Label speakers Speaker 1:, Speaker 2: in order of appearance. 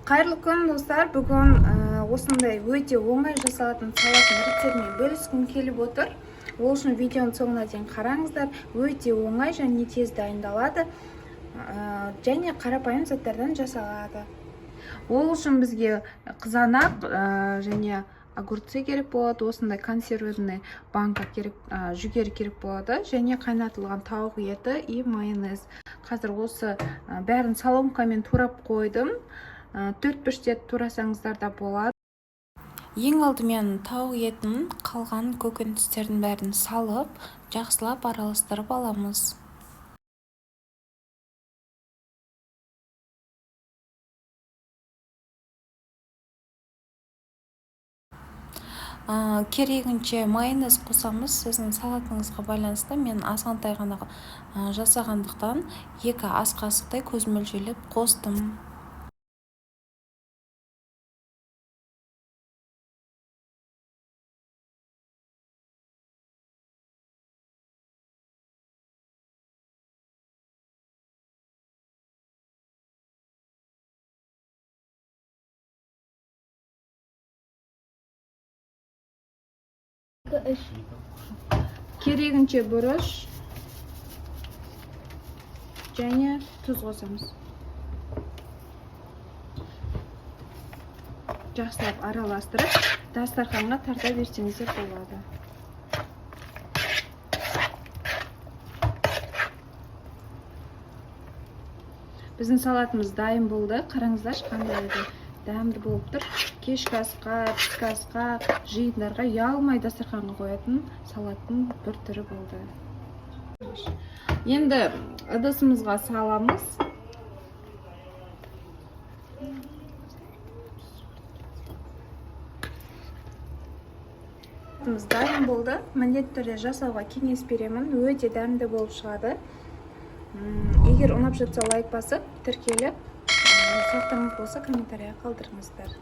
Speaker 1: Қайырлы күн достар, бүгін осындай өте оңай жасалатын салаттың рецептімен бөліскім келіп отыр. Ол үшін видеоның соңына дейін қараңыздар. Өте оңай және тез дайындалады, және қарапайым заттардан жасалады. Ол үшін бізге қызанақ және огурцы керек болады, осындай консервированный банка керек, жүгері керек болады, және қайнатылған тауық еті и майонез. Қазір осы бәрін соломкамен турап қойдым. 4-5 турасаңыздар да болады. Ең алдымен тауық етін қалған көкөністердің бәрін салып, жақсылап араластырып аламыз. Керегінше майонез қосамыз. Сіздің салатыңызға байланысты, мен азғантай ғана жасағандықтан 2 ас қасықтай көз мөлшерлеп қостым. Керегінше бұрыш және тұз қосамыз. Жақсылап араластырып, дастарханға тарта берсеңіздер болады. Біздің салатымыз дайын болды. Қараңыздаршы, қандай еді. Дәмді болып тұр. Кешкі асқа, түскі асқа, жиындарға ұялмай дастарханға қоятын салаттың бір түрі болды. Енді ыдысымызға саламыз. Дайын болды. Міндетті түрде жасауға кеңес беремін. Өте дәмді болып шығады. Егер ұнап жатса лайк басып, тіркеліп, сұрақтарыңыз болса комментария қалдырыңыздар.